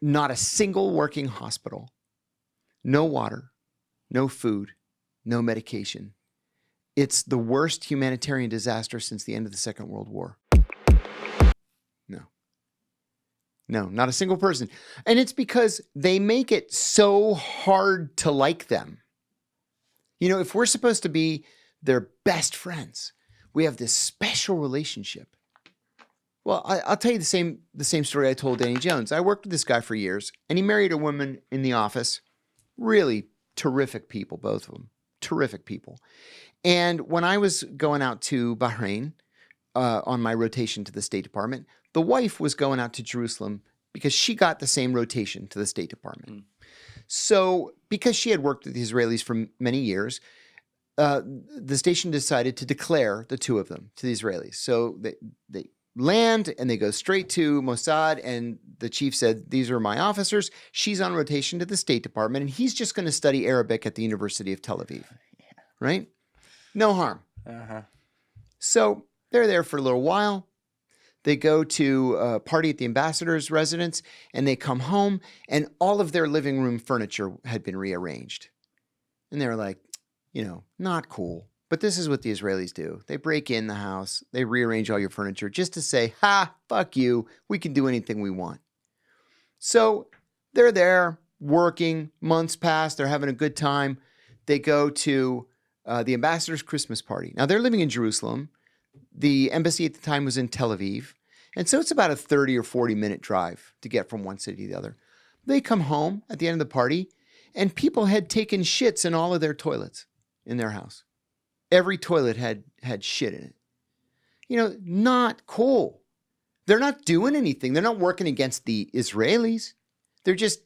Not a single working hospital, no water, no food, no medication. It's the worst humanitarian disaster since the end of the Second World War. No, not a single person. And it's because they make it so hard to like them. You know, if we're supposed to be their best friends, we have this special relationship. Well, I'll tell you the same story I told Danny Jones. I worked with this guy for years, and he married a woman in the office. Really terrific people, both of them. Terrific people. And when I was going out to Bahrain on my rotation to the State Department, the wife was going out to Jerusalem because she got the same rotation to the State Department. So because she had worked with the Israelis for many years, the station decided to declare the two of them to the Israelis. So they land and they go straight to Mossad, and the chief said, these are my officers. She's on rotation to the State Department, and he's just going to study Arabic at the University of Tel Aviv. Right? No harm. So they're there for a little while. They go to a party at the ambassador's residence, and they come home, and all of their living room furniture had been rearranged. And they were like, you know, not cool. But this is what the Israelis do. They break in the house. They rearrange all your furniture just to say, ha, fuck you. We can do anything we want. So they're there working. Months pass. They're having a good time. They go to the ambassador's Christmas party. Now, they're living in Jerusalem. The embassy at the time was in Tel Aviv. And so it's about a 30 or 40-minute drive to get from one city to the other. They come home at the end of the party, and people had taken shits in all of their toilets in their house. Every toilet had shit in it. You know, not cool. They're not doing anything. They're not working against the Israelis. They're just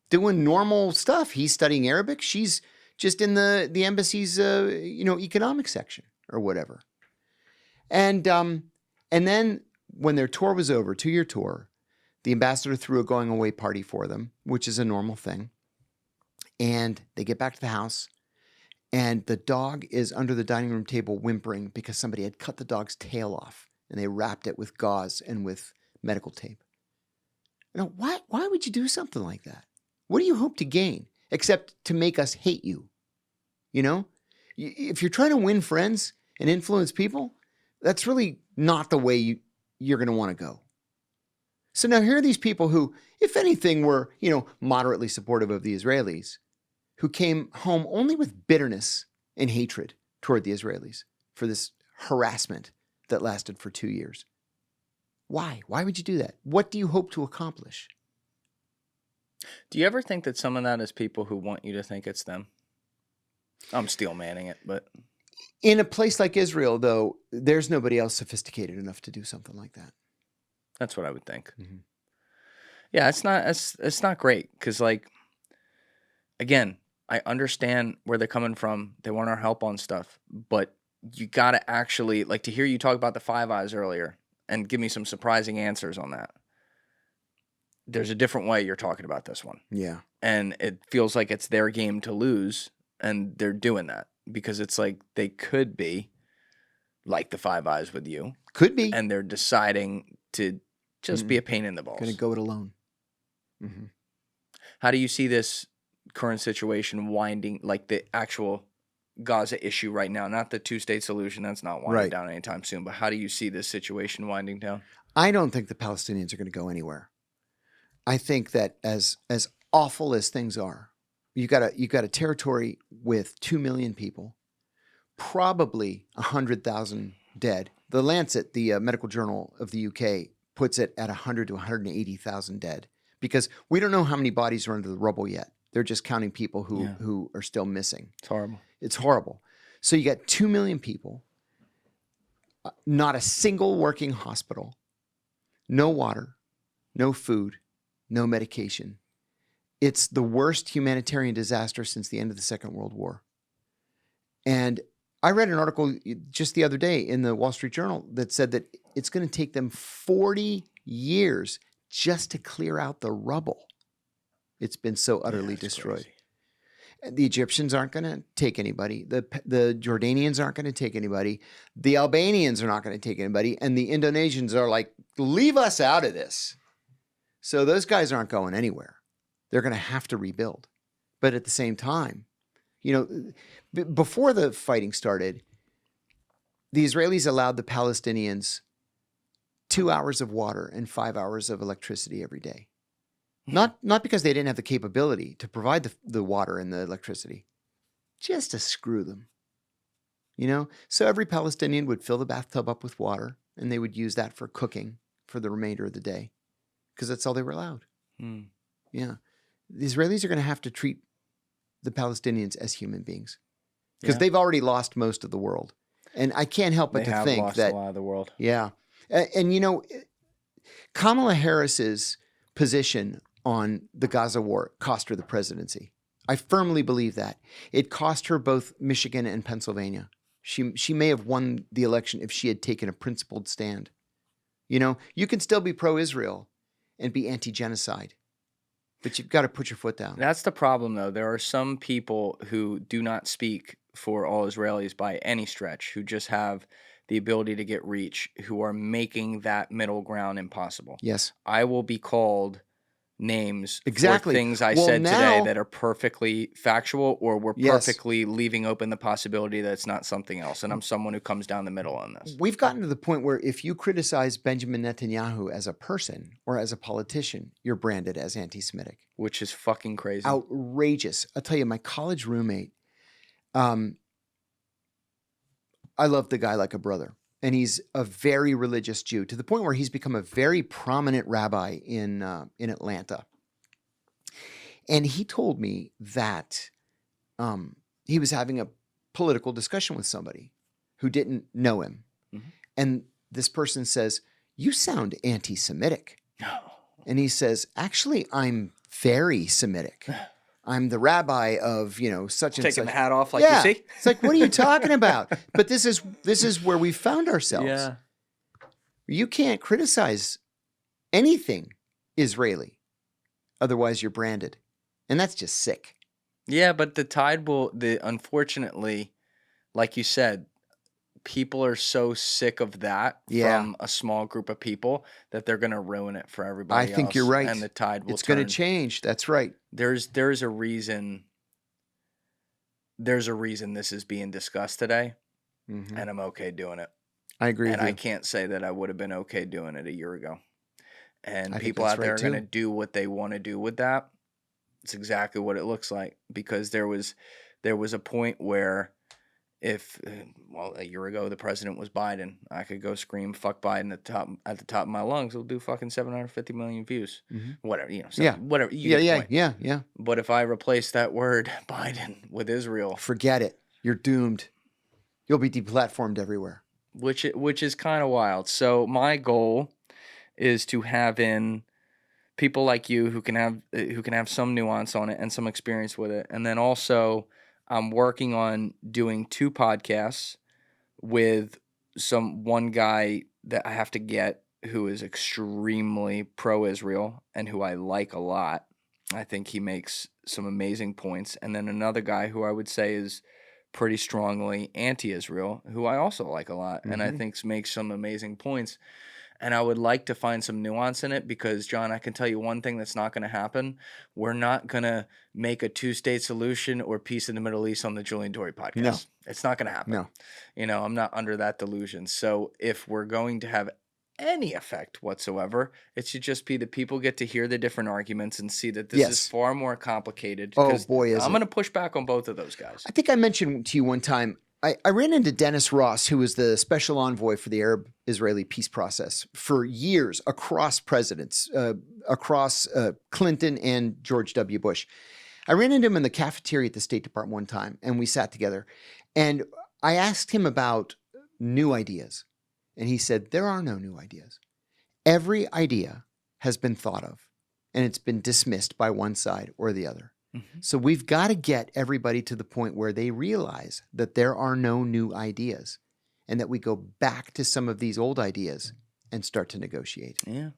doing normal stuff. He's studying Arabic. She's just in the embassy's, economic section or whatever. And then when their tour was over, 2-year tour, the ambassador threw a going away party for them, which is a normal thing. And they get back to the house, and the dog is under the dining room table whimpering because somebody had cut the dog's tail off, and they wrapped it with gauze and with medical tape. Now, why would you do something like that? What do you hope to gain except to make us hate you? You know, if you're trying to win friends and influence people, that's really not the way you're going to want to go. So now here are these people who, if anything, were, moderately supportive of the Israelis, who came home only with bitterness and hatred toward the Israelis for this harassment that lasted for 2 years. Why? Why would you do that? What do you hope to accomplish? Do you ever think that some of that is people who want you to think it's them? I'm steel manning it, but... In a place like Israel, though, there's nobody else sophisticated enough to do something like that. That's what I would think. Mm-hmm. Yeah, it's not great because, like, again, I understand where they're coming from. They want our help on stuff, but you got to actually, like, to hear you talk about the Five Eyes earlier and give me some surprising answers on that. There's a different way you're talking about this one. Yeah. And it feels like it's their game to lose, and they're doing that. Because it's like they could be like the Five Eyes with you. Could be. And they're deciding to just be a pain in the balls. Going to go it alone. Mm-hmm. How do you see this current situation winding, like the actual Gaza issue right now? Not the two-state solution. That's not winding down anytime soon. But how do you see this situation winding down? I don't think the Palestinians are going to go anywhere. I think that as awful as things are, you got a territory with 2 million people, probably 100,000 dead. The Lancet, the medical journal of the UK, puts it at 100 to 180,000 dead because we don't know how many bodies are under the rubble yet. They're just counting people who are still missing. It's horrible. It's horrible. So you got 2 million people, not a single working hospital, no water, no food, no medication. It's the worst humanitarian disaster since the end of the Second World War. And I read an article just the other day in the Wall Street Journal that said that it's going to take them 40 years just to clear out the rubble. It's been so utterly destroyed. Crazy. The Egyptians aren't going to take anybody. The Jordanians aren't going to take anybody. The Albanians are not going to take anybody. And the Indonesians are like, leave us out of this. So those guys aren't going anywhere. They're going to have to rebuild. But at the same time, before the fighting started, the Israelis allowed the Palestinians 2 hours of water and 5 hours of electricity every day. Not because they didn't have the capability to provide the water and the electricity, just to screw them. So every Palestinian would fill the bathtub up with water, and they would use that for cooking for the remainder of the day, because that's all they were allowed. Yeah. The Israelis are going to have to treat the Palestinians as human beings, because they've already lost most of the world. And I can't help but to think that a lot of the world. Yeah. And Kamala Harris's position on the Gaza war cost her the presidency. I firmly believe that. It cost her both Michigan and Pennsylvania. She may have won the election if she had taken a principled stand. You can still be pro-Israel and be anti-genocide, but you've got to put your foot down. That's the problem, though. There are some people who do not speak for all Israelis by any stretch, who just have the ability to get reach, who are making that middle ground impossible. Yes. I will be called names for things I said today that are perfectly factual, or we're perfectly leaving open the possibility that it's not something else. And I'm someone who comes down the middle on this. We've gotten to the point where if you criticize Benjamin Netanyahu as a person or as a politician, you're branded as anti-Semitic. Which is fucking crazy. Outrageous. I'll tell you, my college roommate, I love the guy like a brother. And he's a very religious Jew, to the point where he's become a very prominent rabbi in Atlanta. And he told me that he was having a political discussion with somebody who didn't know him. Mm-hmm. And this person says, "You sound anti-Semitic." And he says, "Actually, I'm very Semitic. I'm the rabbi of, such and such." Taking the hat off, like, you see? It's like, what are you talking about? But this is where we found ourselves. Yeah. You can't criticize anything Israeli. Otherwise, you're branded. And that's just sick. Yeah, but the tide unfortunately, like you said, people are so sick of that from a small group of people that they're going to ruin it for everybody else. I think you're right. And the tide will It's going to change. That's right. There's a reason. There's a reason this is being discussed today, and I'm okay doing it. I agree with you. And I can't say that I would have been okay doing it a year ago. And people out there are going to do what they want to do with that. It's exactly what it looks like, because there was a point where a year ago the president was Biden, I could go scream "fuck Biden" at the top of my lungs. It'll do fucking 750 million views, whatever, whatever. Yeah. But if I replace that word Biden with Israel, forget it. You're doomed. You'll be deplatformed everywhere. Which is kind of wild. So my goal is to have in people like you who can have some nuance on it and some experience with it, and then also I'm working on doing 2 podcasts with one guy that I have to get who is extremely pro-Israel and who I like a lot. I think he makes some amazing points. And then another guy who I would say is pretty strongly anti-Israel, who I also like a lot, and I think makes some amazing points. And I would like to find some nuance in it, because, John, I can tell you one thing that's not going to happen. We're not going to make a 2-state solution or peace in the Middle East on the Julian Dorey podcast. No. It's not going to happen. No. I'm not under that delusion. So if we're going to have any effect whatsoever, it should just be that people get to hear the different arguments and see that this is far more complicated. Oh, boy, I'm going to push back on both of those guys. I think I mentioned to you one time, I ran into Dennis Ross, who was the special envoy for the Arab-Israeli peace process for years across presidents, across Clinton and George W. Bush. I ran into him in the cafeteria at the State Department one time, and we sat together. And I asked him about new ideas. And he said, there are no new ideas. Every idea has been thought of, and it's been dismissed by one side or the other. So we've got to get everybody to the point where they realize that there are no new ideas, and that we go back to some of these old ideas and start to negotiate. Yeah.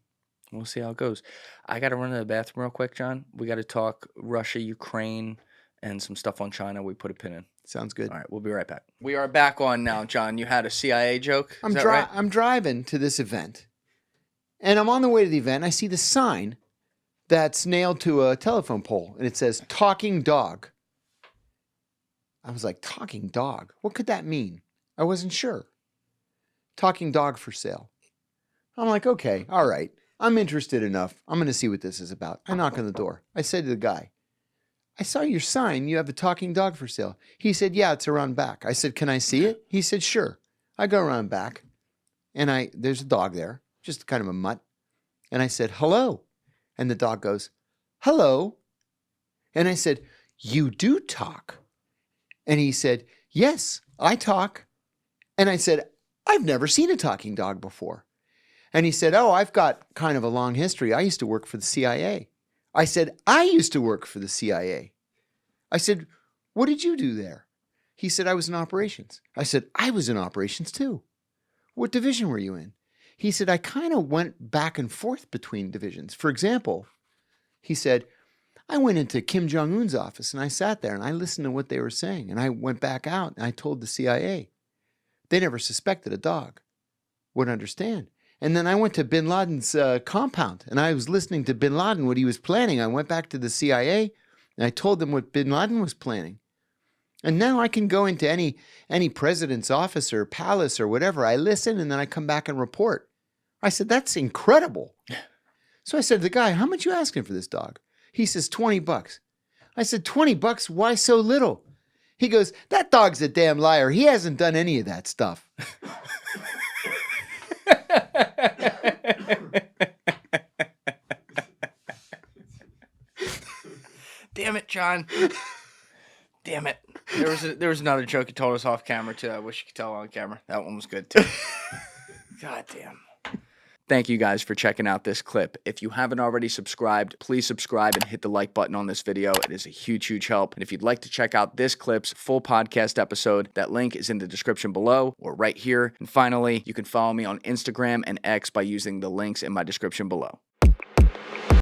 We'll see how it goes. I got to run to the bathroom real quick, John. We got to talk Russia, Ukraine, and some stuff on China. We put a pin in. Sounds good. All right. We'll be right back. We are back on now, John. You had a CIA joke? Is that right? I'm driving to this event, and I'm on the way to the event. I see the sign that's nailed to a telephone pole, and it says talking dog. I was like, talking dog? What could that mean? I wasn't sure. Talking dog for sale. I'm like, okay, all right. I'm interested enough. I'm going to see what this is about. I knock on the door. I said to the guy, I saw your sign. You have a talking dog for sale. He said, yeah, it's around back. I said, can I see it? He said, sure. I go around back, and there's a dog there, just kind of a mutt. And I said, hello. And the dog goes, hello. And I said, you do talk. And he said, yes, I talk. And I said, I've never seen a talking dog before. And he said, oh, I've got kind of a long history. I used to work for the CIA. I said, I used to work for the CIA. I said, what did you do there? He said, I was in operations. I said, I was in operations too. What division were you in? He said, I kind of went back and forth between divisions. For example, he said, I went into Kim Jong-un's office and I sat there and I listened to what they were saying. And I went back out and I told the CIA. They never suspected a dog would understand. And then I went to bin Laden's compound and I was listening to bin Laden, what he was planning. I went back to the CIA and I told them what bin Laden was planning. And now I can go into any president's office or palace or whatever. I listen and then I come back and report. I said, that's incredible. So I said to the guy, how much you asking for this dog? He says, $20. I said, $20? Why so little? He goes, that dog's a damn liar. He hasn't done any of that stuff. Damn it, John. Damn it. There was another joke you told us off camera, too. I wish you could tell on camera. That one was good, too. God damn. Thank you guys for checking out this clip. If you haven't already subscribed, please subscribe and hit the like button on this video. It is a huge, huge help. And if you'd like to check out this clip's full podcast episode, that link is in the description below or right here. And finally, you can follow me on Instagram and X by using the links in my description below.